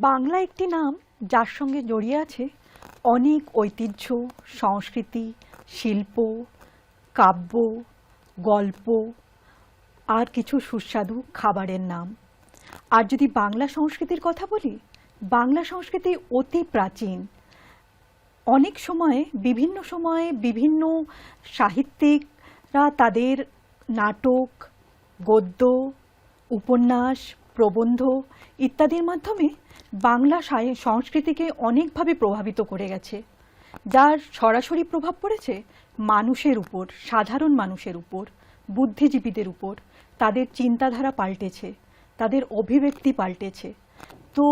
বাংলা একটি নাম যার সঙ্গে জড়িয়ে আছে অনেক ঐতিহ্য, সংস্কৃতি, শিল্প, কাব্য, গল্প আর কিছু সুস্বাদু খাবারের নাম। আর যদি বাংলা সংস্কৃতির কথা বলি, বাংলা সংস্কৃতি অতি প্রাচীন। অনেক সময়ে বিভিন্ন সাহিত্যিকরা তাদের নাটক, গদ্য, উপন্যাস, প্রবন্ধ ইত্যাদির মাধ্যমে বাংলা সংস্কৃতিকে অনেকভাবে প্রভাবিত করে গেছে, যার সরাসরি প্রভাব পড়েছে মানুষের উপর, সাধারণ মানুষের উপর, বুদ্ধিজীবীদের উপর। তাদের চিন্তাধারা পাল্টেছে, তাদের অভিব্যক্তি পাল্টেছে। তো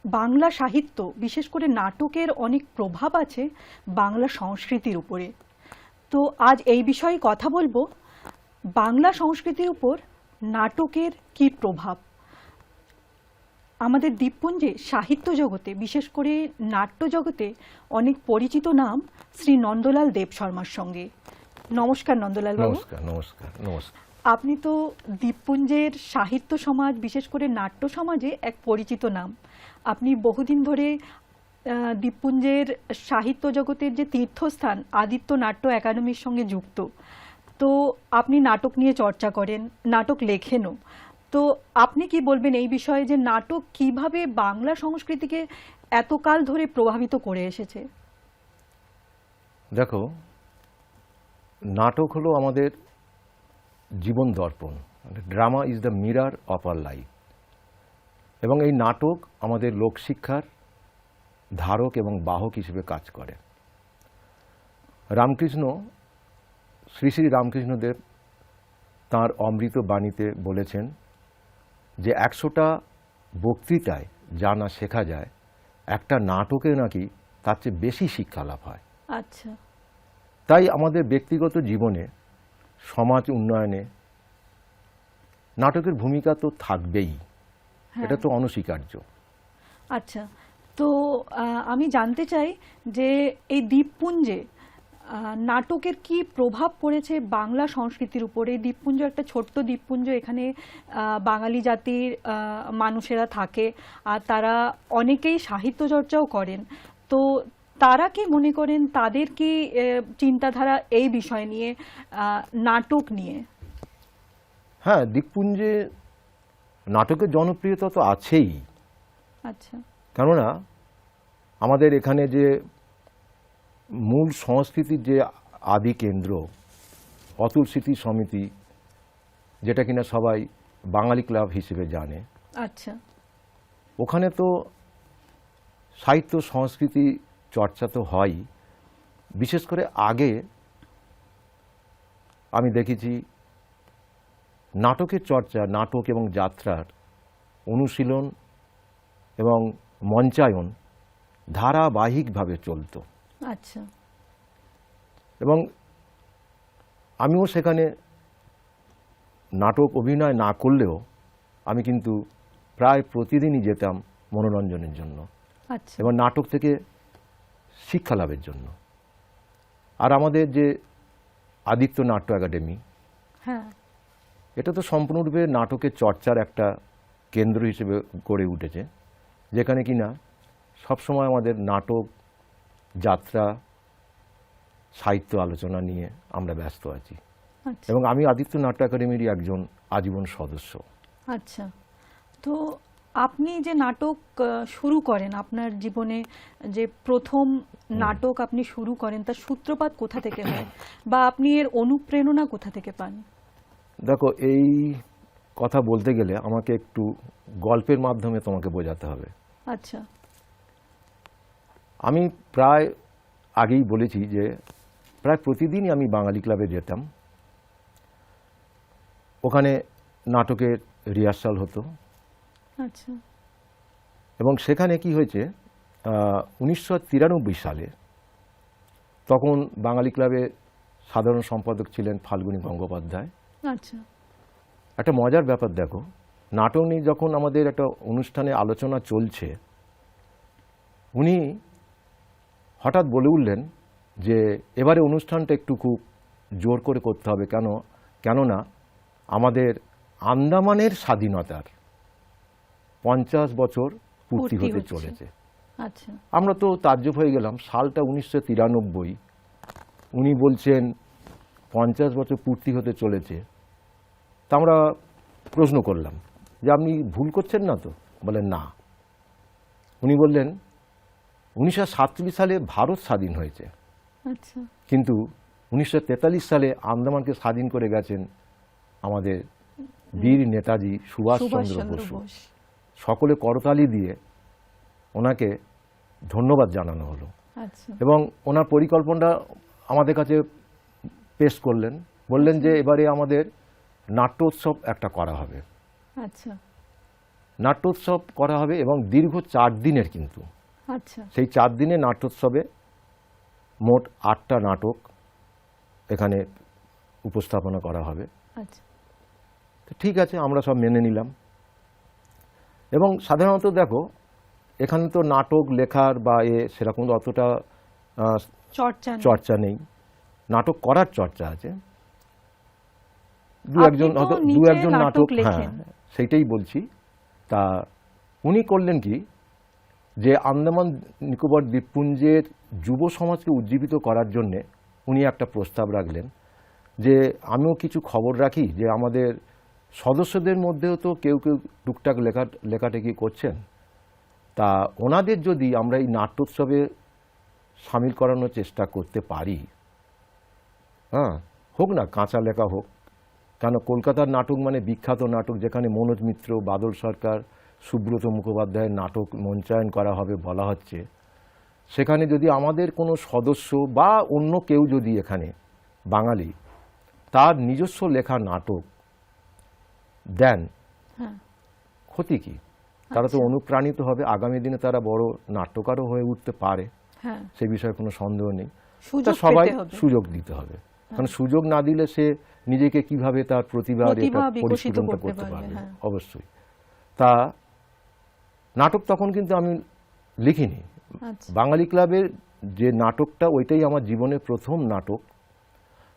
বাংলা সাহিত্য, বিশেষ করে নাটকের অনেক প্রভাব আছে বাংলা সংস্কৃতির উপরে। তো আজ এই বিষয়ে কথা বলবো, বাংলা সংস্কৃতির উপর নাটকের কি প্রভাব। আমাদের দ্বীপপুঞ্জে সাহিত্য জগতে, বিশেষ করে নাট্য জগতে অনেক পরিচিত নাম শ্রী নন্দলাল দেব শর্মার সঙ্গে। নমস্কার নন্দলাল বাবু। নমস্কার। নমস্কার। নমস্কার। আপনি তো দ্বীপপুঞ্জের সাহিত্য সমাজ, বিশেষ করে নাট্য সমাজে এক পরিচিত নাম। আপনি বহুদিন ধরে দ্বীপপুঞ্জের সাহিত্য জগতের যে তীর্থস্থান আদিত্য নাট্য একাডেমির সঙ্গে যুক্ত। তো আপনি নাটক নিয়ে চর্চা করেন, নাটক লেখেনও। তো আপনি কি বলবেন এই বিষয়ে, যে নাটক কিভাবে বাংলা সংস্কৃতিকে এতকাল ধরে প্রভাবিত করে এসেছে? দেখো, নাটক হলো আমাদের জীবন দর্পণ। Drama is the mirror of our life. এবং এই নাটক আমাদের লোকশিক্ষার ধারক এবং বাহক হিসেবে কাজ করে। রামকৃষ্ণ, শ্রী শ্রী রামকৃষ্ণদেব তাঁর অমৃত বাণীতে বলেছেন যে 100টা বক্তৃতায় যা না শেখা যায়, একটা নাটকে নাকি তার চেয়ে বেশি শিক্ষা লাভ হয়। আচ্ছা। তাই আমাদের ব্যক্তিগত জীবনে, সমাজ উন্নয়নে নাটকের ভূমিকা তো থাকবেই, এটা তো অনস্বীকার্য। আচ্ছা, তো আমি জানতে চাই যে এই দ্বীপপুঞ্জে নাটকের কি প্রভাব পড়েছে বাংলা সংস্কৃতির উপরে। দ্বীপপুঞ্জ একটা ছোট্ট দ্বীপপুঞ্জ, এখানে বাঙালি জাতির মানুষেরা থাকে, আর তারা অনেকেই সাহিত্য চর্চাও করেন। তো তারা কি মনে করেন, তাদের কি চিন্তাধারা এই বিষয় নিয়ে, নাটক নিয়ে? হ্যাঁ, দ্বীপপুঞ্জে নাটকের জনপ্রিয়তা তো আছেই। আচ্ছা। কেননা আমাদের এখানে যে মূল সংস্কৃতির যে আদি কেন্দ্র অতুল স্মৃতি সমিতি, যেটা কিনা সবাই বাঙালি ক্লাব হিসেবে জানে, আচ্ছা, ওখানে তো সাহিত্য সংস্কৃতি চর্চা তো হয়। বিশেষ করে আগে আমি দেখেছি নাটকের চর্চা, নাটক এবং যাত্রার অনুশীলন এবং মঞ্চায়ন ধারাবাহিকভাবে চলত। আচ্ছা। এবং আমিও সেখানে নাটক অভিনয় না করলেও আমি কিন্তু প্রায় প্রতিদিনই যেতাম মনোরঞ্জনের জন্য। আচ্ছা। এবং নাটক থেকে শিক্ষা লাভের জন্য। আর আমাদের যে আদিত্য নাট্য একাডেমি, হ্যাঁ, এটা তো সম্পূর্ণরূপে নাটকের চর্চার একটা কেন্দ্র হিসেবে গড়ে উঠেছে, যেখানে কিনা সবসময় আমাদের নাটক, যাত্রা, সাহিত্য আলোচনা নিয়ে আমরা ব্যস্ত আছি। এবং আমি আদিত্য নাট্য একাডেমিরই একজন আজীবন সদস্য। আচ্ছা, তো আপনি যে নাটক শুরু করেন, আপনার জীবনে যে প্রথম নাটক আপনি শুরু করেন, তার সূত্রপাত কোথা থেকে হয়, বা আপনি এর অনুপ্রেরণা কোথা থেকে পান? দেখো, এই কথা বলতে গেলে আমাকে একটু গল্পের মাধ্যমে তোমাকে বোঝাতে হবে। আচ্ছা। আমি প্রায় আগেই বলেছি যে প্রায় প্রতিদিনই আমি বাঙালি ক্লাবে যেতাম। ওখানে নাটকের রিহার্সাল হতো। আচ্ছা। এবং সেখানে কি হয়েছে, 1993 সালে তখন বাঙালি ক্লাবে সাধারণ সম্পাদক ছিলেন ফাল্গুনী গঙ্গোপাধ্যায়। আচ্ছা। একটা মজার ব্যাপার দেখো, নাটক নিয়ে যখন আমাদের একটা অনুষ্ঠানে আলোচনা চলছে, উনি হঠাৎ বলে উঠলেন যে এবারে অনুষ্ঠানটা একটু খুব জোর করে করতে হবে, কেননা আমাদের আন্দামানের স্বাধীনতার 50 বছর পূর্তি পূর্তি হতে হচ্ছে। চলেছে। আচ্ছা, আমরা তো তাজ্জব হয়ে গেলাম, সালটা 1993, উনি বলছেন 50 বছর পূর্তি হতে চলেছে। তা আমরা প্রশ্ন করলাম যে আপনি ভুল করছেন না তো? বলেন না। উনি বললেন 1947 সালে ভারত স্বাধীন হয়েছে, আচ্ছা, কিন্তু 1943 সালে আন্দামানকে স্বাধীন করে গেছেন আমাদের বীর নেতাজি সুভাষচন্দ্র সুভাষচন্দ্র বসু। বোস। সকলে করতালি দিয়ে ওনাকে ধন্যবাদ জানানো হলো আচ্ছা, এবং ওনার পরিকল্পনাটা আমাদের কাছে পেশ করলেন। বললেন যে এবারে আমাদের নাট্যোৎসব একটা করা হবে, আচ্ছা, নাট্যোৎসব করা হবে এবং দীর্ঘ 4 দিনের। কিন্তু আচ্ছা, সেই 4 দিনের নাট্যোৎসবে মোট 8টা নাটক এখানে উপস্থাপনা করা হবে। আচ্ছা, তো ঠিক আছে, আমরা সব মেনে নিলাম। এবং সাধারণত দেখো এখানে তো নাটক লেখার বা সেরকম অতটা চর্চা নেই। চর্চা নেই, নাটক করার চর্চা আছে। দু আপনি একজন তো হয়তো নিজে দু একজন নাটক নাটক, হ্যাঁ লেখেন। সেইটাই বলছি। তা উনি করলেন কি, যে আন্দামান নিকোবর দ্বীপপুঞ্জের যুব সমাজকে উজ্জীবিত করার জন্যে উনি একটা প্রস্তাব রাখলেন যে আমিও কিছু খবর রাখি যে আমাদের সদস্যদের মধ্যেও তো কেউ কেউ টুকটাক লেখাটেখি করছেন। তা ওনাদের যদি আমরা এই নাট্যোৎসবে সামিল করানোর চেষ্টা করতে পারি, হ্যাঁ, হোক না কাঁচা লেখা হোক, কেন কলকাতার নাটক মানে বিখ্যাত নাটক, যেখানে মনোজ মিত্র, বাদল সরকার, সুব্রত মুখোপাধ্যায়ের নাটক মঞ্চায়ন করা হবে বলা হচ্ছে। সেখানে যদি আমাদের কোনো সদস্য বা অন্য কেউ যদি এখানে বাঙালি তার নিজস্ব লেখা নাটক দেন, হ্যাঁ, ক্ষতি কি? তারা তো আচ্ছা। অনুপ্রাণিত হবে, আগামী দিনে তারা বড় নাট্যকারও হয়ে উঠতে পারে, হ্যাঁ, সে বিষয়ে কোনো সন্দেহ নেই। তা সুযোগ সবাই পেতে হবে। সুযোগ দিতে হবে, কারণ সুযোগ না দিলে সে নিজেকে কিভাবে তার প্রতিভার প্রতিভা এটা বিকশিত পরিস্ফুটনটা করতে করতে পারবে, পারবে? হ্যাঁ। অবশ্যই। তা নাটক তখন কিন্তু আমি লিখিনি। আচ্ছা, বাঙালি ক্লাবের যে নাটকটা, ওইটাই আমার জীবনের প্রথম নাটক।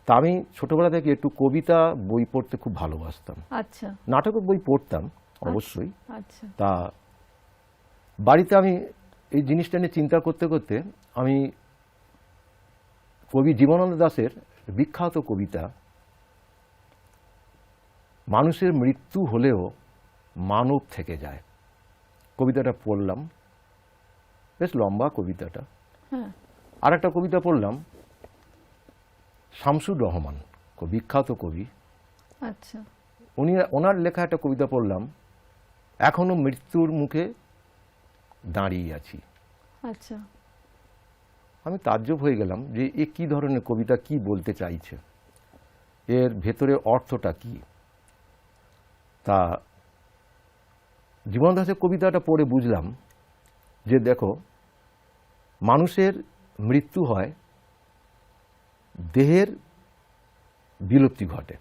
তা আমি ছোটবেলা থেকে একটু কবিতা বই পড়তে খুব ভালোবাসতাম, আচ্ছা, নাটকের বই পড়তাম অবশ্যই। আচ্ছা, তা বাড়িতে আমি এই জিনিসটা নিয়ে চিন্তা করতে করতে আমি কবি জীবনানন্দ দাশের বিখ্যাত কবিতা মানুষের মৃত্যু হলেও মানব থেকে যায়, কবিতাটা পড়লাম। বেশ লম্বা কবিতাটা। হ্যাঁ, আর একটা কবিতা পড়লাম শামসুর রহমান, বিখ্যাত কবি, আচ্ছা, ওনার লেখা একটা কবিতা পড়লাম, এখনো মৃত্যুর মুখে দাঁড়িয়ে আছি। আচ্ছা, আমি তাজ্জব হয়ে গেলাম যে এ কি ধরনের কবিতা, কি বলতে চাইছে, এর ভেতরে অর্থটা কি। তা জীবন দাসের কবিতাটা পড়ে বুঝলাম যে দেখো, মানুষের মৃত্যু হয়, দেহের বিলুপ্তি ঘটে,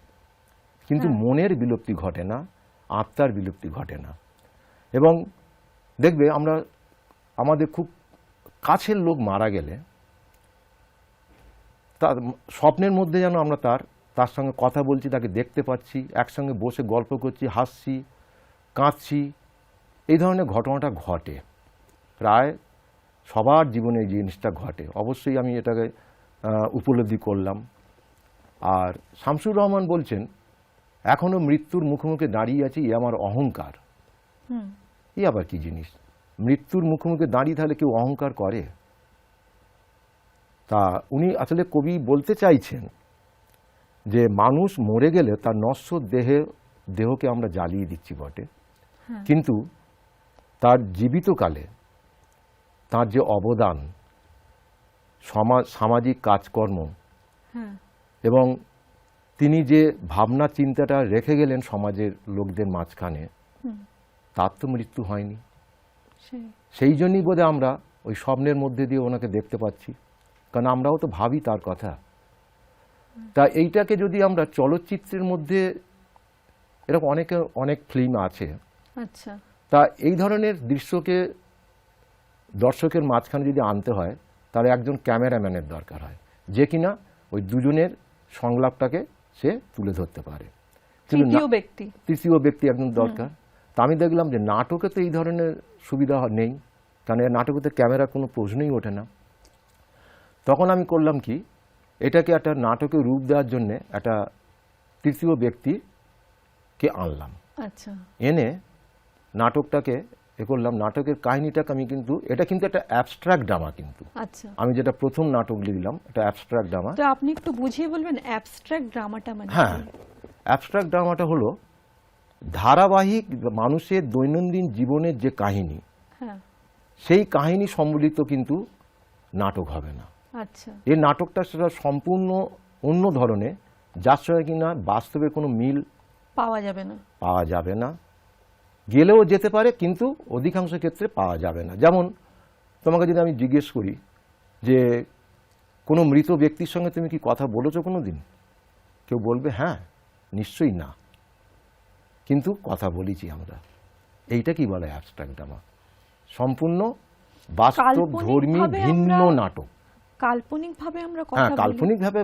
কিন্তু হ্যাঁ। মনের বিলুপ্তি ঘটে না, আত্মার বিলুপ্তি ঘটে না। এবং দেখবে আমরা আমাদের খুব কাছের লোক মারা গেলে তার স্বপ্নের মধ্যে যেন আমরা তার সঙ্গে কথা বলছি, তাকে দেখতে পাচ্ছি, একসঙ্গে বসে গল্প করছি, হাসছি, কাঁদছি, এই ধরনের ঘটনাটা ঘটে, প্রায় সবার জীবনে এই জিনিসটা ঘটে। অবশ্যই আমি এটাকে উপলব্ধি করলাম। আর শামসুর রহমান বলছেন এখনো মৃত্যুর মুখোমুখি দাঁড়িয়ে আছি, এ আমার অহংকার। হুম, এই আবার কি জিনিস? মৃত্যুর মুখোমুখি দাঁড়িয়ে থাকলে কেউ অহংকার করে? তা উনি আসলে কবি বলতে চাইছেন যে মানুষ মরে গেলে তার নশ্বর দেহকে আমরা জ্বালিয়ে দিচ্ছি বটে, হ্যাঁ, কিন্তু তার জীবিতকালে তার যে অবদান, সামাজিক কাজকর্ম হ্যাঁ, এবং তিনি যে ভাবনা চিন্তাটা রেখে গেলেন সমাজের লোকদের মাঝখানে, হুম, তার তো মৃত্যু হয়নি। সেই, সেই জন্যই বোধহয় আমরা ওই স্বপ্নের মধ্যে দিয়ে ওনাকে দেখতে পাচ্ছি, কারণ আমরাও তো ভাবি তার কথা। তা এইটাকে যদি আমরা চলচ্চিত্রের মধ্যে, এরকম অনেক ফিল্ম আছে, আচ্ছা, তা এই ধরনের দৃশ্যকে দর্শকের মাঝখানে যদি আনতে হয়, তাহলে একজন ক্যামেরাম্যানের দরকার হয়, যে কিনা ওই দুজনের সংলাপটাকে সে তুলে ধরতে পারে। কিন্তু তৃতীয় ব্যক্তি। তৃতীয় ব্যক্তি একজন দরকার। তা আমি দেখলাম যে নাটকে তো এই ধরনের সুবিধা নেই, কারণ নাটকে তো ক্যামেরার কোনো প্রশ্নই ওঠে না। তখন আমি করলাম কি, এটাকে একটা নাটকে রূপ দেওয়ার জন্যে একটা তৃতীয় ব্যক্তিকে আনলাম। আচ্ছা এনে নাটকটাকে করলাম। নাটকের কাহিনীটাকে আমি কিন্তু, এটা কিন্তু একটা অ্যাবস্ট্রাক্ট ড্রামা, কিন্তু আচ্ছা, আমি যেটা প্রথম নাটক লিখলাম এটা অ্যাবস্ট্রাক্ট ড্রামা। তো আপনি একটু বুঝিয়ে বলবেন অ্যাবস্ট্রাক্ট ড্রামাটা মানে হ্যাঁ, কি? অ্যাবস্ট্রাক্ট ড্রামাটা হলো ধারাবাহিক মানুষের দৈনন্দিন জীবনের যে কাহিনী, হ্যাঁ, সেই কাহিনী সম্বলিত কিন্তু নাটক হবে না। আচ্ছা, এই নাটকটা সেটা সম্পূর্ণ অন্য ধরনের, যার সঙ্গে কিনা বাস্তবে কোনো মিল পাওয়া যাবে না। পাওয়া যাবে না, গেলেও যেতে পারে কিন্তু অধিকাংশ ক্ষেত্রে পাওয়া যাবে না। যেমন তোমাকে যদি আমি জিজ্ঞেস করি যে কোনো মৃত ব্যক্তির সঙ্গে তুমি কি কথা বলেছো কোনো দিন, কেউ বলবে হ্যাঁ, নিশ্চয়ই না, কিন্তু কথা বলেছি আমরা। এইটা কি বলে অ্যাবস্ট্রাক্ট ড্রামা, সম্পূর্ণ বাস্তব ধর্মী কাল্পনিকভাবে ভিন্ন আমরা- নাটক। কাল্পনিকভাবে আমরা হ্যাঁ, কথা বলি। কাল্পনিকভাবে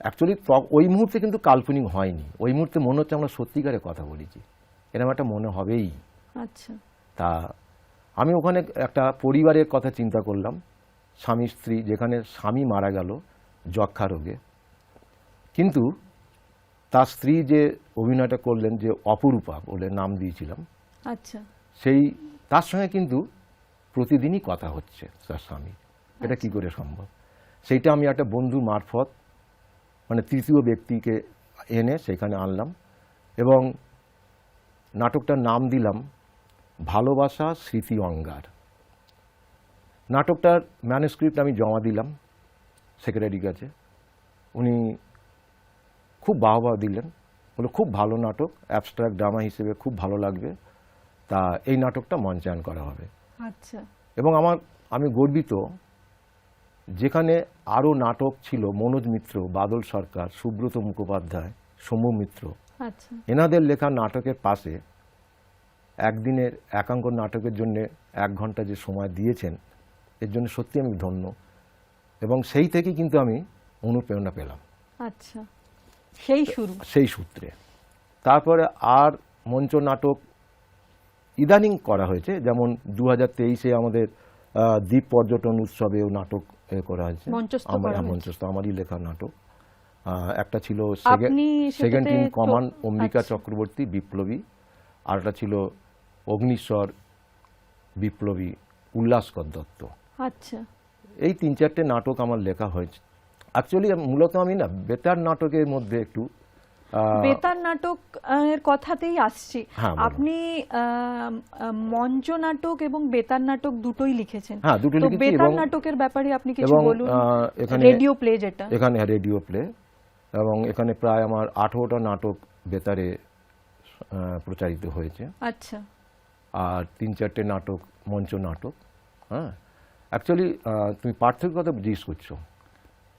অ্যাকচুয়ালি ওই মুহূর্তে কিন্তু কাল্পনিক হয়নি, ওই মুহূর্তে মনে হচ্ছে আমরা সত্যিকারে কথা বলেছি, এরকম একটা মনে হবেই। আচ্ছা, তা আমি ওখানে একটা পরিবারের কথা চিন্তা করলাম, স্বামী স্ত্রী, যেখানে স্বামী মারা গেল যক্ষা রোগে, কিন্তু তার স্ত্রী যে অভিনয়টা করলেন, যে অপরূপা বলে নাম দিয়েছিলাম, আচ্ছা, সেই তার সঙ্গে কিন্তু প্রতিদিনই কথা হচ্ছে তার স্বামী। এটা কি করে সম্ভব? সেইটা আমি একটা বন্ধু মারফত, মানে তৃতীয় ব্যক্তিকে এনে সেখানে আনলাম এবং নাটকটার নাম দিলাম ভালোবাসা স্মৃতি অঙ্গার। নাটকটার ম্যানুস্ক্রিপ্ট আমি জমা দিলাম সেক্রেটারির কাছে, উনি খুব বাহবা দিলেন, বলে খুব ভালো নাটক, অ্যাবস্ট্রাক্ট ড্রামা হিসেবে খুব ভালো লাগবে, তা এই নাটকটা মঞ্চায়ন করা হবে। আচ্ছা, এবং আমি গর্বিত, যেখানে আরও নাটক ছিল, মনোজ মিত্র, বাদল সরকার, সুব্রত মুখোপাধ্যায়, সৌম্য মিত্র, আচ্ছা, এনাদের লেখা নাটকের পাশে একদিনের একাঙ্ক নাটকের জন্য 1 ঘন্টা যে সময় দিয়েছেন, এর জন্য সত্যি আমি ধন্য। এবং সেই থেকেই কিন্তু আমি অনুপ্রেরণা পেলাম, আচ্ছা, সেই শুরু। সেই সূত্রে। তারপরে আর মঞ্চ নাটক ইদানিং করা হয়েছে, যেমন 2023-এ আমাদের দ্বীপ পর্যটন উৎসবেও নাটক করা হয়েছে, মঞ্চস্থ করা হয়েছে। মঞ্চস্থ আমারই লেখা নাটক। একটা ছিল আপনি সেকেন্ড সেটাতে ইন কমান্ড, অম্বিকা আচ্ছা। চক্রবর্তী বিপ্লবী, আর একটা ছিল অগ্নিস্বর বিপ্লবী, উল্লাসকর দত্ত। আচ্ছা, এই 3-4টে নাটক আমার লেখা হয়েছে। অ্যাকচুয়ালি মূলত আমি না বেতার নাটকের মধ্যে একটু বেতার নাটক এর কথাতেই আসছি। হ্যাঁ, বলুন। আপনি মঞ্চ নাটক এবং বেতার নাটক দুটোই লিখেছেন। হ্যাঁ, দুটো তো লিখেছি। বেতার এবং নাটকের ব্যাপারে আপনি কিছু এবং বলুন। এখানে রেডিও প্লে যেটা, এখানে রেডিও প্লে, এবং এখানে প্রায় আমার 18টা নাটক বেতারে প্রচারিত হয়েছে, আচ্ছা, আর 3-4টে নাটক মঞ্চ নাটক। হ্যাঁ, অ্যাকচুয়ালি তুমি পার্থক্যের কথা জিজ্ঞেস করছো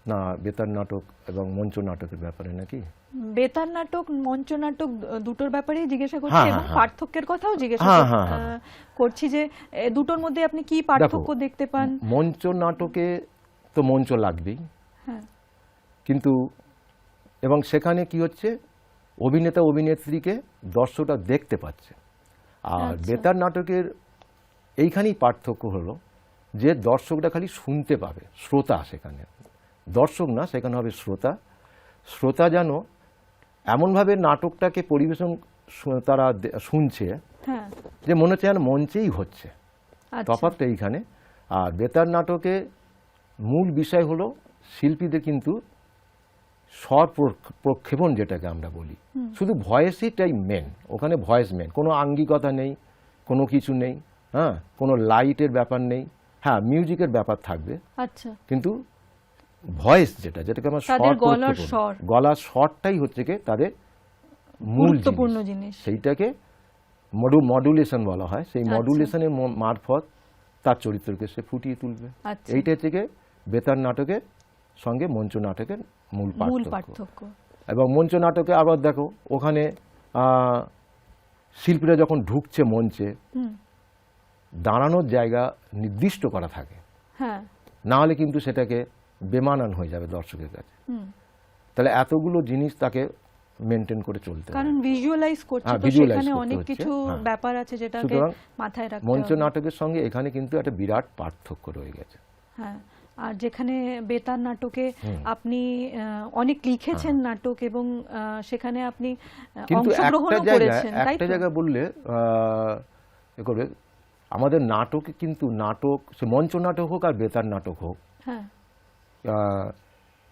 না বেতার নাটক এবং মঞ্চ নাটকের ব্যাপারে নাকি? বেতার নাটক মঞ্চ নাটক দুটোর ব্যাপারেই জিজ্ঞাসা করছি, হ্যাঁ, এবং হ্যাঁ, পার্থক্যের কথাও জিজ্ঞাসা হ্যাঁ, হ্যাঁ, হ্যাঁ। করছি যে দুটোর মধ্যে আপনি কি পার্থক্য দেখতে পান। মঞ্চ নাটকে তো মঞ্চ লাগবেই, হ্যাঁ, কিন্তু এবং সেখানে কি হচ্ছে, অভিনেতা অভিনেত্রীকে দর্শকরা দেখতে পাচ্ছে। আর আচ্ছা। বেতার নাটকের এইখানেই পার্থক্য হলো যে দর্শকরা খালি শুনতে পাবে, শ্রোতা সেখানে দর্শক না, সেখানে হবে শ্রোতা। শ্রোতা যেন এমনভাবে নাটকটাকে পরিবেশন তারা শুনছে হ্যাঁ, যে মনে হচ্ছে যেন মঞ্চেই হচ্ছে। আচ্ছা, তফাৎটা এইখানে। আর বেতার নাটকে মূল বিষয় হলো শিল্পীদের কিন্তু স্বর প্রক্ষেপণ, যেটাকে আমরা বলি, শুধু ভয়েসটাই মেন, ওখানে ভয়েস মেন, কোনো আঙ্গিকতা নেই, কোনো কিছু নেই, হ্যাঁ, কোনো লাইটের ব্যাপার নেই, হ্যাঁ মিউজিকের ব্যাপার থাকবে, আচ্ছা, কিন্তু ভয়েস যেটাকে আমরা তাদের স্বর গলার প্রক্ষেপণ, স্বর। গলার স্বরটাই হচ্ছে কি তাদের মূল গুরুত্বপূর্ণ জিনিস। সেইটাকে মডুলেশন বলা হয়। সেই আচ্ছা। মডুলেশনের মারফত তার চরিত্রকে সে ফুটিয়ে তুলবে। আচ্ছা। এইটা হচ্ছে গিয়ে বেতার নাটকের সঙ্গে মঞ্চ নাটকের মূল মূল পার্থক্য। পার্থক্য। এবং মঞ্চ নাটকে আবার দেখো, ওখানে শিল্পীরা যখন ঢুকছে মঞ্চে, হুম, দাঁড়ানোর জায়গা নির্দিষ্ট করা থাকে, হ্যাঁ, না হলে কিন্তু সেটাকে বেমানান হয়ে যাবে দর্শকের কাছে। হুম, তাহলে এতগুলো জিনিস তাকে মেনটেন করে চলতে হয়। কারণ ভিজুয়ালাইজ করছে, হ্যাঁ, তো visualize সেখানে করতে অনেক হচ্ছে, কিছু হ্যাঁ। ব্যাপার আছে যেটাকে সুতরাং মাথায় রাখতে মঞ্চ হবে। নাটকের সঙ্গে এখানে কিন্তু একটা বিরাট পার্থক্য রয়ে গেছে। হ্যাঁ, আর যেখানে বেতার নাটকে আপনি অনেক লিখেছেন নাটক, এবং সেখানে আপনি কিন্তু অংশগ্রহণও করেছেন, তাই একটা তো? জায়গায় বললে এ করবে, আমাদের নাটকে কিন্তু নাটক, সে মঞ্চ নাটক হোক আর বেতার নাটক হোক, হ্যাঁ,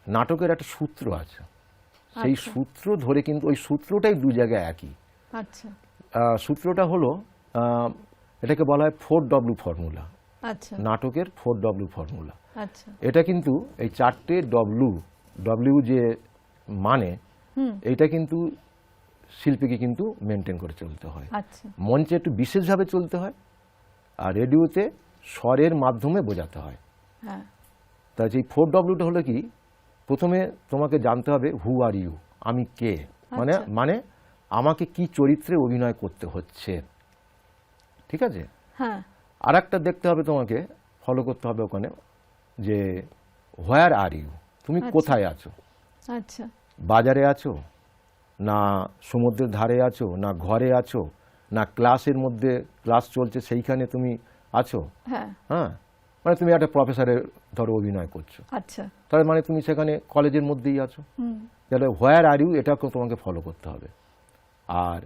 নাটকের একটা সূত্র আছে। সেই আচ্ছা। সূত্র ধরে কিন্তু ওই সূত্রটাই দু জায়গায় একই। আচ্ছা সূত্রটা হলো এটাকে বলা হয় 4W ফর্মুলা, আচ্ছা নাটকের 4W ফর্মুলা। আচ্ছা। এটা কিন্তু এই 4টে ডব্লিউ যে মানে এইটা কিন্তু শিল্পীকে কিন্তু মেনটেন করে চলতে হয়। আচ্ছা মঞ্চে একটু বিশেষভাবে চলতে হয়, আর রেডিওতে স্বরের মাধ্যমে বোঝাতে হয়। হ্যাঁ, তাই এই 4Wটা হলো কি, প্রথমে তোমাকে জানতে হবে হু আর ইউ, আমি কে, মানে আচ্ছা। মানে আমাকে কি চরিত্রে অভিনয় করতে হচ্ছে, ঠিক আছে? হ্যাঁ, আর একটা দেখতে হবে, তোমাকে ফলো করতে হবে ওখানে, যে হোয়ার আর ইউ, তুমি আচ্ছা। কোথায় আছো? আচ্ছা বাজারে আছো, না সমুদ্রের ধারে আছো, না ঘরে আছো, না ক্লাসের মধ্যে ক্লাস চলছে সেইখানে তুমি আছো? হ্যাঁ, হ্যাঁ, মানে তুমি একটা প্রফেসরের ধরো অভিনয় করছো, আচ্ছা তার মানে তুমি সেখানে কলেজের মধ্যেই আছো। হুম, তাহলে হোয়ার আর ইউ এটাকে তোমাকে ফলো করতে হবে। আর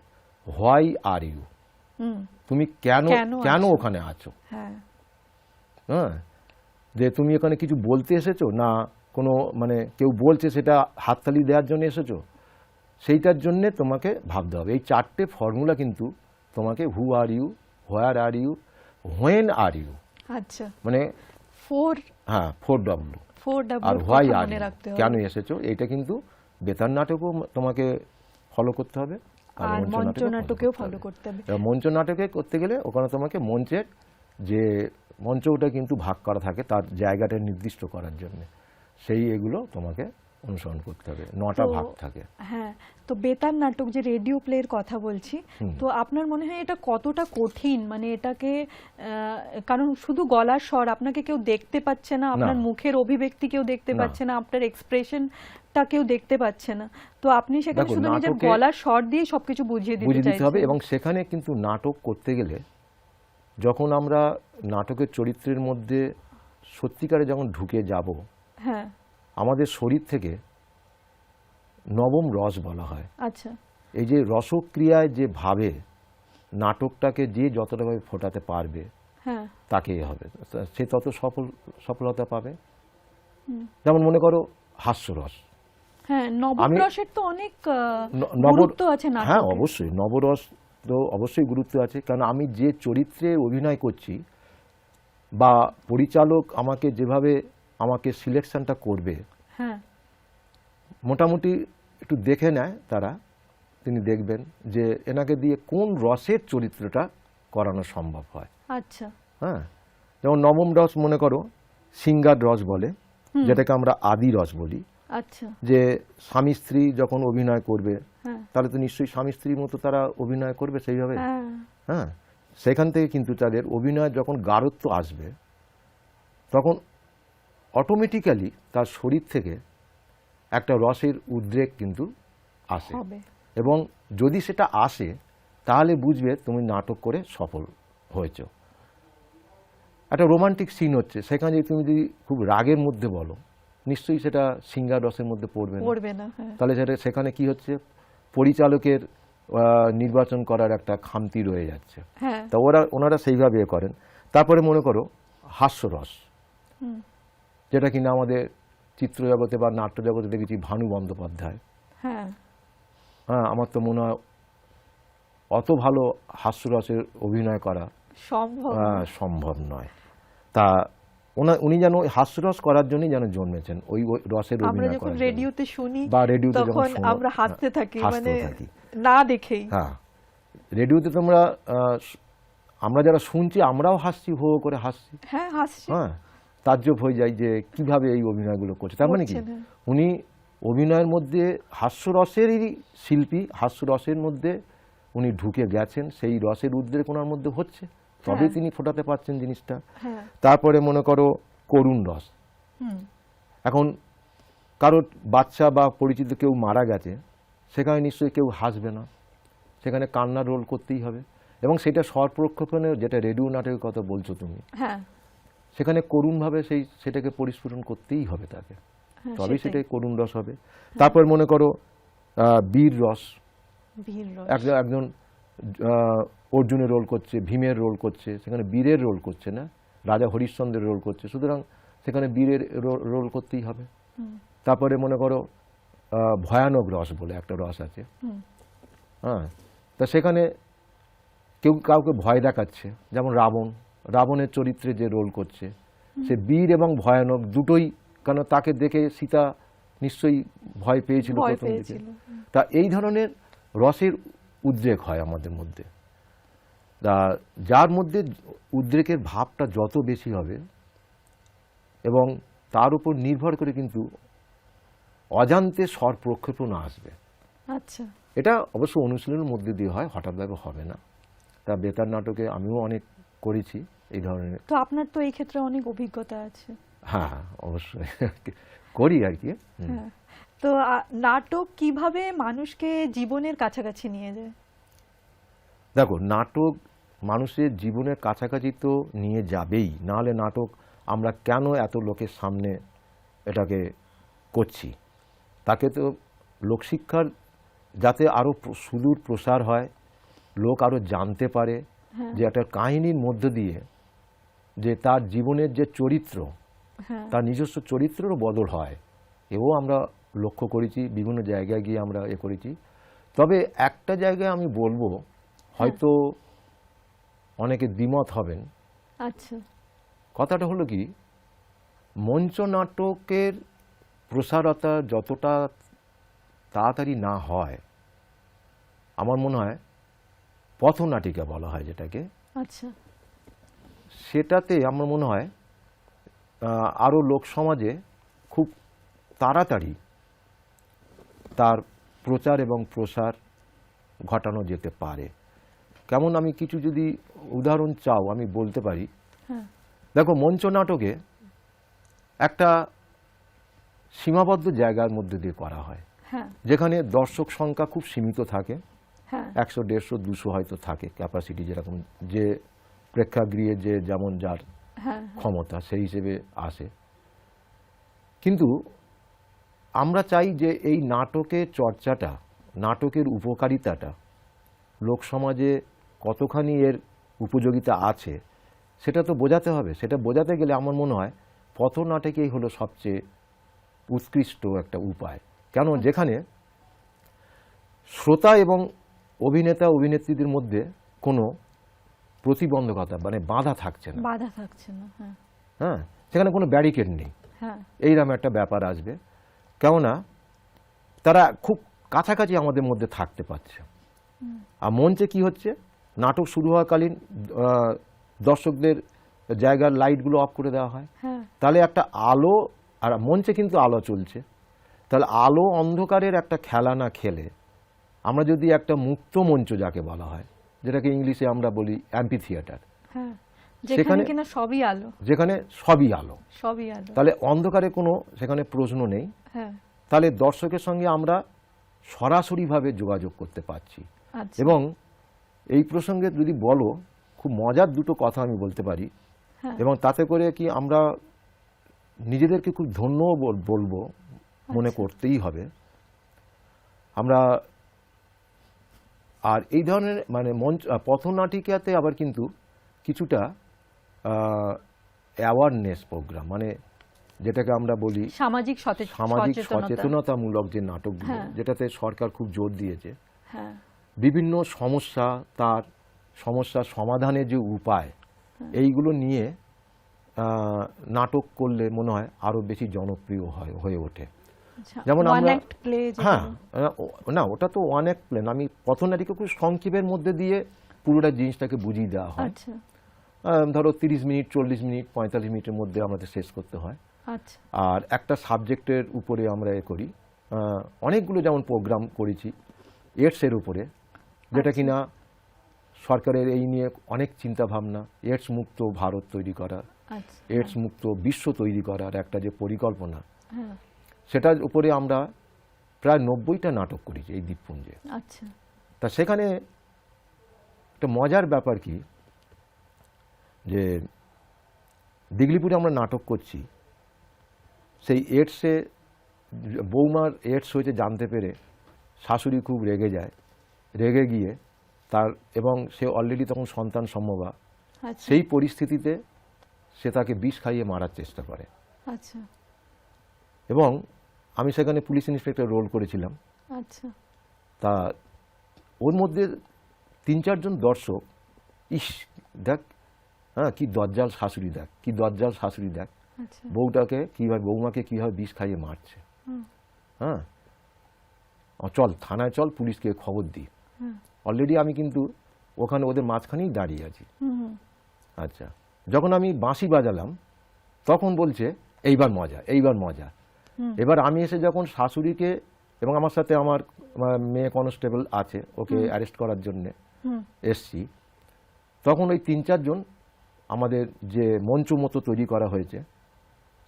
হোয়াই আর ইউ, হুম, তুমি কেন কেন কেন আছো? ওখানে আছো? হ্যাঁ, হ্যাঁ, যে তুমি এখানে কিছু বলতে এসেছো, না কোনো মানে কেউ বলছে সেটা হাততালি দেওয়ার জন্য এসেছো, সেইটার জন্যে তোমাকে ভাবতে হবে। এই 4টে ফর্মুলা কিন্তু তোমাকে who are you, where are you, when are you, আচ্ছা। মানে 4 হ্যাঁ 4W, 4W R why are মনে ইউ, রাখতে হবে। কেন এসেছো, এইটা কিন্তু বেতার নাটকও তোমাকে ফলো করতে হবে, আর মঞ্চ নাটকেও ফলো হবে। করতে হবে। এবার মঞ্চ নাটকে করতে গেলে ওখানে তোমাকে মঞ্চের যে মঞ্চটা কিন্তু ভাগ করা থাকে তার জায়গাটা নির্দিষ্ট করার জন্য, সেই এগুলো তোমাকে অনুসরণ করতে হবে। 9টা তো- ভাগ থাকে। হ্যাঁ, তো বেতার নাটক যে রেডিও প্লের কথা বলছি, তো আপনার মনে হয় এটা কতটা কঠিন? মানে এটাকে কারণ শুধু গলার স্বর, আপনাকে কেউ দেখতে পাচ্ছে না, আপনার মুখের অভিব্যক্তি কেউ দেখতে না। পাচ্ছে না, আপনার এক্সপ্রেশনটা কেউ দেখতে পাচ্ছে না, তো আপনি সেখানে দেখো, শুধু নিজের নাটকে গলার স্বর দিয়ে সবকিছু বুঝিয়ে দিতে বুঝিয়ে দিতে হবে। চাইছেন। এবং সেখানে কিন্তু নাটক করতে গেলে যখন আমরা নাটকের চরিত্রের মধ্যে সত্যিকারে যখন ঢুকে যাব, হ্যাঁ, আমাদের শরীর থেকে নবম রস বলা হয়, আচ্ছা এই যে রসক্রিয়ায় যে ভাবে নাটকটাকে যে যতটাভাবে ফোটাতে পারবে হ্যাঁ, তাকেই হবে, সে তত সফলতা পাবে। যেমন মনে করো হাস্যরস, হ্যাঁ, নবরসের তো অনেক নবর- গুরুত্ব আছে নাটকে। হ্যাঁ অবশ্যই নবরস তো অবশ্যই গুরুত্ব আছে, কারণ আমি যে চরিত্রে অভিনয় করছি বা পরিচালক আমাকে যেভাবে আমাকে সিলেকশনটা করবে, হ্যাঁ, মোটামুটি একটু দেখে নেয় তারা, তিনি দেখবেন যে এনাকে দিয়ে কোন রসের চরিত্রটা করানো সম্ভব হয়। আচ্ছা হ্যাঁ, যেমন নবম রস মনে করো সিঙ্গার রস বলে, যেটাকে আমরা আদি রস বলি, আচ্ছা যে স্বামী স্ত্রী যখন অভিনয় করবে হ্যাঁ, তাহলে তো নিশ্চয়ই স্বামী স্ত্রীর মতো তারা অভিনয় করবে সেইভাবে। হ্যাঁ, হ্যাঁ, সেখান থেকে কিন্তু তাদের অভিনয় যখন গাঢ়ত্ব আসবে, তখন অটোমেটিক্যালি তার শরীর থেকে একটা রসের উদ্রেক কিন্তু আসে, হবে। এবং যদি সেটা আসে তাহলে বুঝবে তুমি নাটক করে সফল হয়েছ। একটা রোমান্টিক সিন হচ্ছে, সেখানে যদি তুমি যদি খুব রাগের মধ্যে বলো, নিশ্চয়ই সেটা সিঙ্গার রসের মধ্যে পড়বে না। পড়বে না, হ্যাঁ, তাহলে সেখানে কি হচ্ছে, পরিচালকের নির্বাচন করার একটা খামতি রয়ে যাচ্ছে। হ্যাঁ, তা ওনারা সেইভাবে করেন। তারপরে মনে করো হাস্যরস, যেটা কিনা আমাদের চিত্রজগতে বা নাট্য জগতে দেখেছি ভানু বন্দ্যোপাধ্যায়। হ্যাঁ, হ্যাঁ, আমার তো মনে হয় অত ভালো হাস্যরসের অভিনয় করা সম্ভব নয়। তা উনি যেন হাস্যরস করার জন্যই যেন জন্মেছেন, ওই রসের আমরা অভিনয় যখন করার জন্য। রেডিওতে শুনি বা রেডিওতে যখন তখন শোনো, আমরা হাসতে থাকি, হাসতে মানে থাকি। না দেখেই। হ্যাঁ, রেডিওতে তোমরা আমরা যারা শুনছি আমরাও হাসছি, হো হো করে হাসছি। হ্যাঁ, হাসছি। হ্যাঁ, তাজ্জব হয়ে যায় যে কিভাবে এই অভিনয়গুলো করছে। তার মানে কি, করছেন, হ্যাঁ। উনি অভিনয়ের মধ্যে হাস্যরসেরই শিল্পী, হাস্যরসের মধ্যে উনি ঢুকে গেছেন, সেই রসের উদ্রেক ওনার মধ্যে হচ্ছে, তবেই তিনি ফোটাতে পারছেন জিনিসটা। হ্যাঁ, তারপরে মনে করো করুণ রস, এখন কারোর বাচ্চা বা পরিচিত কেউ মারা গেছে, সেখানে নিশ্চয়ই কেউ হাসবে না, সেখানে কান্নার রোল করতেই হবে। এবং সেটা স্বরপ্রক্ষেপণে, যেটা রেডিও নাটকের কথা বলছো তুমি, হ্যাঁ সেখানে করুণভাবে সেটাকে পরিস্ফুটন করতেই হবে তাকে, হ্যাঁ, তবেই সেটাই। সেটাই করুণ রস হবে। তারপর মনে করো বীর রস, বীর রস। একজন অর্জুনের রোল করছে, ভীমের রোল করছে, সেখানে বীরের রোল করছে না, রাজা হরিশ্চন্দ্রের রোল করছে, সুতরাং সেখানে বীরের রোল করতেই হবে। তারপরে মনে করো ভয়ানক রস বলে একটা রস আছে, হ্যাঁ, তা সেখানে কেউ কাউকে ভয় দেখাচ্ছে, যেমন রাবণের চরিত্রে যে রোল করছে সে বীর এবং ভয়ানক দুটোই, কেন তাকে দেখে সীতা নিশ্চয়ই ভয় পেয়েছিল ভয় প্রথম দিকে। পেয়েছিল। তা এই ধরনের রসের উদ্রেক হয় আমাদের মধ্যে। তা যার মধ্যে উদ্রেকের ভাবটা যত বেশি হবে এবং তার উপর নির্ভর করে কিন্তু অজান্তে স্বর প্রক্ষেপণ আসবে। আচ্ছা, এটা অবশ্য অনুশীলনের মধ্যে দিয়ে হয়, হঠাৎভাবে হবে না। তা বেতার নাটকে আমিও অনেক করেছি এই ধরনের। তো আপনার তো এই ক্ষেত্রে অনেক অভিজ্ঞতা আছে। হ্যাঁ, অবশ্যই করি আর কি। হ্যাঁ, তো নাটক কিভাবে মানুষকে জীবনের কাছাকাছি নিয়ে যায়? দেখো, নাটক মানুষের জীবনের কাছাকাছি তো নিয়ে যাবেই, নাহলে নাটক আমরা কেন এত লোকের সামনে এটাকে করছি? তাকে তো লোকশিক্ষার, যাতে আরও সুদূর প্রসার হয়, লোক আরও জানতে পারে যে একটা কাহিনীর মধ্য দিয়ে যে তার জীবনের যে চরিত্র, তার নিজস্ব চরিত্রেরও বদল হয়, এও আমরা লক্ষ্য করেছি, বিভিন্ন জায়গায় গিয়ে আমরা করেছি। তবে একটা জায়গায় আমি বলবো, হয়তো অনেকে দ্বিমত হবেন। আচ্ছা, কথাটা হলো কি, মঞ্চ নাটকের প্রসারতা যতটা তাড়াতাড়ি না হয়, আমার মনে হয় পথনাটিকা বলা হয় যেটাকে, আচ্ছা, সেটাতে আমার মনে হয় আরও লোক সমাজে খুব তাড়াতাড়ি তার প্রচার এবং প্রসার ঘটানো যেতে পারে। কেমন, আমি কিছু যদি উদাহরণ চাও আমি বলতে পারি। দেখো, মঞ্চ নাটকে একটা সীমাবদ্ধ জায়গার মধ্যে দিয়ে করা হয়, যেখানে দর্শক সংখ্যা খুব সীমিত থাকে, 100, 150, 200 হয়তো থাকে ক্যাপাসিটি, যেরকম যে প্রেক্ষাগৃহে যে যেমন যার ক্ষমতা সেই হিসেবে আসে। কিন্তু আমরা চাই যে এই নাটকের চর্চাটা, নাটকের উপকারিতাটা লোকসমাজে কতখানি এর উপযোগিতা আছে সেটা তো বোঝাতে হবে। সেটা বোঝাতে গেলে আমার মনে হয় পথনাটকেই হলো সবচেয়ে উৎকৃষ্ট একটা উপায়। কেন, যেখানে শ্রোতা এবং অভিনেতা অভিনেত্রীদের মধ্যে কোনো প্রতিবন্ধকতা মানে বাধা থাকছে না, হ্যাঁ, সেখানে কোনো ব্যারিকেড নেই, এইরকম একটা ব্যাপার আসবে। কেননা তারা খুব কাছাকাছি আমাদের মধ্যে থাকতে পারছে। আর মঞ্চে কি হচ্ছে, নাটক শুরু হওয়াকালীন দর্শকদের জায়গার লাইটগুলো অফ করে দেওয়া হয়, তাহলে একটা আলো, আর মঞ্চে কিন্তু আলো চলছে, তাহলে আলো অন্ধকারের একটা খেলা না খেলে আমরা যদি একটা মুক্ত মঞ্চ যাকে বলা হয়, যেটাকে ইংলিশে আমরা বলি অ্যাম্পি থিয়েটার, যেখানে কিনা সবই আলো, যেখানে সবই আলো, সবই আলো, তাহলে অন্ধকারে কোনো সেখানে প্রশ্ন নেই। তাহলে দর্শকের সঙ্গে আমরা সরাসরিভাবে যোগাযোগ করতে পারছি। এবং এই প্রসঙ্গে যদি বলো, খুব মজার দুটো কথা আমি বলতে পারি, এবং তাতে করে কি আমরা নিজেদেরকে খুব ধন্য বলবো, মনে করতেই হবে। আমরা আর এই ধরনের মানে মঞ্চ পথনাটিকাতে আবার কিন্তু কিছুটা অ্যাওয়ারনেস প্রোগ্রাম, মানে যেটাকে আমরা বলি সামাজিক সচেতনতামূলক যে নাটকগুলো, যেটাতে সরকার খুব জোর দিয়েছে, বিভিন্ন সমস্যা, তার সমস্যার সমাধানের যে উপায়, এইগুলো নিয়ে নাটক করলে মনে হয় আরো বেশি জনপ্রিয় হয়ে ওঠে। যেমন আমরা, হ্যাঁ, না ওটা তো ওয়ান অ্যাক্ট প্লে, আমি পথনাটিকা খুব সংক্ষেপের মধ্যে দিয়ে পুরোটা জিনিসটাকে বুঝিয়ে দেওয়া হয়। ধরো 30 মিনিট, 40 মিনিট, 45 মিনিটের মধ্যে আমাদের শেষ করতে হয়। আর একটা সাবজেক্টের উপরে আমরা করি, অনেকগুলো যেমন প্রোগ্রাম করেছি এইডসের উপরে, যেটা কিনা সরকারের এই নিয়ে অনেক চিন্তা ভাবনা, এইডস মুক্ত ভারত তৈরি করা, এইডস মুক্ত বিশ্ব তৈরি করার একটা যে পরিকল্পনা, সেটার উপরে আমরা প্রায় 90টা নাটক করেছি এই দ্বীপপুঞ্জে। আচ্ছা। তা সেখানে একটা মজার ব্যাপার কি, যে দিগলিপুরে আমরা নাটক করছি, সেই এডসে বৌমার এডস হয়েছে জানতে পেরে শাশুড়ি খুব রেগে যায়, রেগে গিয়ে তার, এবং সে অলরেডি তখন সন্তান সম্ভবা, আচ্ছা। সেই পরিস্থিতিতে সে তাকে বিষ খাইয়ে মারার চেষ্টা করে। আচ্ছা। এবং আমি সেখানে পুলিশ ইন্সপেক্টর রোল করেছিলাম। আচ্ছা। তা ওর মধ্যে 3-4 জন দর্শক, ইস দেখ, হ্যাঁ কি দজ্জাল শাশুড়ি দেখ, কি দজ্জাল শাশুড়ি দেখ, আচ্ছা। বৌমাকে কিভাবে বিষ খাইয়ে মারছে, হুম। হ্যাঁ চল থানায় চল, পুলিশকে খবর দিই। হুম। অলরেডি আমি কিন্তু ওখানে ওদের মাঝখানেই দাঁড়িয়ে আছি। হুম। আচ্ছা, যখন আমি বাঁশি বাজালাম তখন বলছে এইবার মজা, এইবার মজা। এবার আমি এসে যখন শাশুড়িকে, এবং আমার সাথে আমার মেয়ে কনস্টেবল আছে, ওকে অ্যারেস্ট করার জন্যে এসছি, তখন ওই 3-4 জন আমাদের যে মঞ্চ মতো তৈরি করা হয়েছে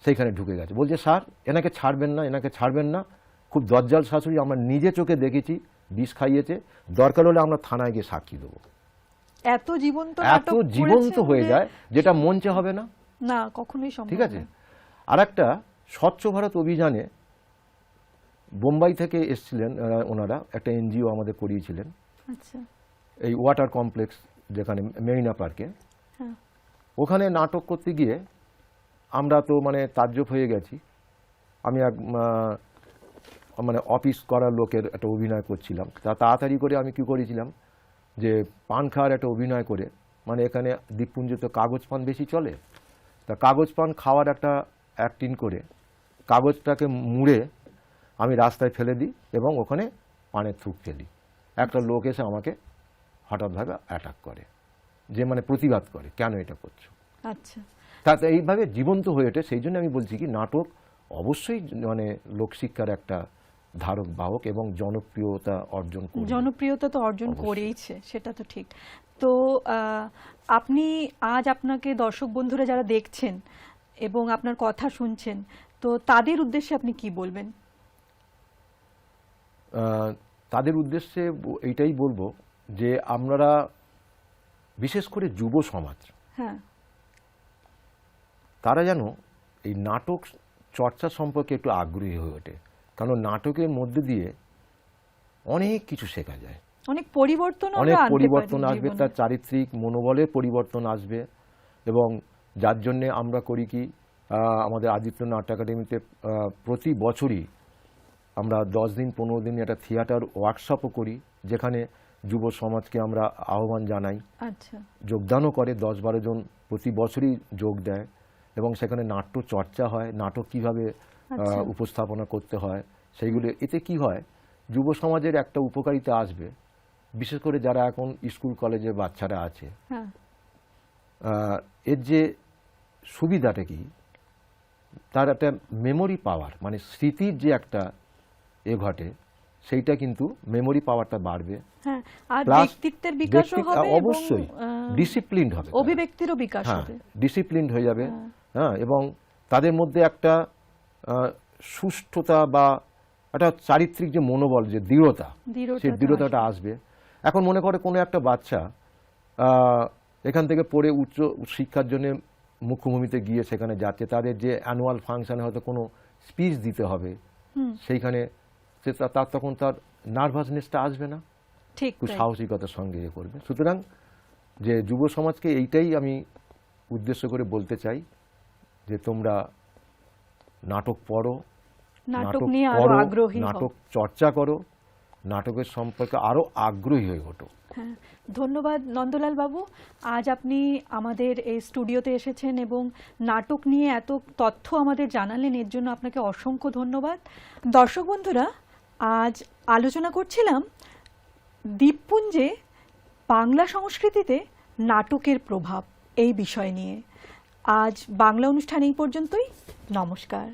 সেইখানে ঢুকে গেছে। বলছে স্যার এনাকে ছাড়বেন না, এনাকে ছাড়বেন না, খুব দজ্জাল শাশুড়ি, আমরা নিজে চোখে দেখেছি, বিষ খাইয়েছে, দরকার হলে আমরা থানায় গিয়ে সাক্ষী দেবো। এত জীবন্ত এত নাটক জীবন্ত করেছেন হয়ে যে যায়, যেটা মঞ্চে হবে না। না, কখনোই সম্ভব ঠিক আছে। না। আর একটা স্বচ্ছ ভারত অভিযানে বোম্বাই থেকে এসেছিলেন ওনারা, একটা এনজিও আমাদের করিয়েছিলেন আচ্ছা। এই ওয়াটার কমপ্লেক্স যেখানে মেরিনা পার্কে। হ্যাঁ। ওখানে নাটক করতে গিয়ে আমরা তো মানে তাজ্জব হয়ে গেছি। আমি এক মানে অফিস করার লোকের একটা অভিনয় করছিলাম, তা তাড়াতাড়ি করে আমি কি করেছিলাম, যে পান খাওয়ার একটা অভিনয় করে, মানে এখানে দ্বীপপুঞ্জে তো কাগজ পান বেশি চলে, তা কাগজ পান খাওয়ার একটা অ্যাক্টিং করে কাগজটাকে মুড়ে আমি রাস্তায় ফেলে দিই এবং ওখানে পানের থুক ফেলি। একটা লোক এসে আমাকে হঠাৎভাবে অ্যাটাক করে, যে মানে প্রতিবাদ করে, কেন এটা করছো। আচ্ছা। তাতে এইভাবে জীবন্ত হয়ে ওঠে। সেই জন্য আমি বলছি কি, নাটক অবশ্যই মানে লোকশিক্ষার একটা ধারক বাহক এবং জনপ্রিয়তা অর্জন করে। জনপ্রিয়তা তো অর্জন অবশ্যই। করেইছে, সেটা তো ঠিক। তো আপনি আজ, আপনাকে দর্শক বন্ধুরা যারা দেখছেন এবং আপনার কথা শুনছেন, তো তাদের উদ্দেশ্যে আপনি কি বলবেন? তাদের উদ্দেশ্যে এইটাই বলবো যে আমরা বিশেষ করে যুব সমাজ, হ্যাঁ, তারা যেন এই নাটক চর্চা সম্পর্কে একটু আগ্রহী হয়ে ওঠে। কারণ নাটকের মধ্যে দিয়ে অনেক কিছু শেখা যায়, অনেক পরিবর্তন আসবে, তার চারিত্রিক মনোবলের পরিবর্তন আসবে। এবং যার জন্যে আমরা করি কি, আমাদের আদিত্য নাট্য একাডেমিতে প্রতি বছরই আমরা 10 দিন 15 দিন একটা থিয়েটার ওয়ার্কশপও করি, যেখানে যুব সমাজকে আমরা আহ্বান জানাই। আচ্ছা। যোগদানও করে 10-12 জন প্রতি বছরই যোগ দেয়, এবং সেখানে নাট্য চর্চা হয়, নাটক কিভাবে উপস্থাপনা করতে হয় সেইগুলো। এতে কি হয়, যুব সমাজের একটা উপকারিতা আসবে, বিশেষ করে যারা এখন স্কুল কলেজের বাচ্চারা আছে। হ্যাঁ। এর যে সুবিধাটা কি, তার একটা মেমোরি পাওয়ার, মানে স্মৃতির যে একটা ঘটে, সেইটা কিন্তু মেমোরি পাওয়ারটা বাড়বে। হ্যাঁ, আর Plus ব্যক্তিত্বের বিকাশও হবে, অবশ্যই ডিসিপ্লিনড হবে, অভিব্যক্তিরও বিকাশ হবে, ডিসিপ্লিনড হয়ে যাবে। হ্যাঁ, এবং তাদের মধ্যে একটা সুষ্ঠুতা বা একটা চারিত্রিক যে মনোবল, যে দৃঢ়তা, সেই দৃঢ়তাটা আসবে। এখন মনে করে কোনো একটা বাচ্চা এখান থেকে পড়ে উচ্চ শিক্ষার জন্য মুখ্যভূমিতে গিয়ে সেখানে যাচ্ছে, তাদের যে অ্যানুয়াল ফাংশনে হয়তো কোনো স্পিচ দিতে হবে, সেইখানে তার তখন তার নার্ভাসনেসটা আসবে না, ঠিক খুব সাহসিকতার সঙ্গে ইয়ে করবে। সুতরাং যে যুব সমাজকে এইটাই আমি উদ্দেশ্য করে বলতে চাই, যে তোমরা নাটক পড়ো, নাটক নিয়ে আরো আগ্রহী হও, নাটক চর্চা করো, নাটকের সম্পর্কে আরো আগ্রহী হয়ে ওঠো। হ্যাঁ, ধন্যবাদ নন্দলাল বাবু। আজ আপনি আমাদের এই স্টুডিওতে এসেছেন এবং নাটক নিয়ে এত তথ্য আমাদের জানালেন, এর জন্য আপনাকে অসংখ্য ধন্যবাদ। দর্শক বন্ধুরা, আজ আলোচনা করছিলাম দ্বীপপুঞ্জে বাংলা সংস্কৃতিতে নাটকের প্রভাব, এই বিষয় নিয়ে। আজ বাংলা অনুষ্ঠান এই পর্যন্তই। নমস্কার।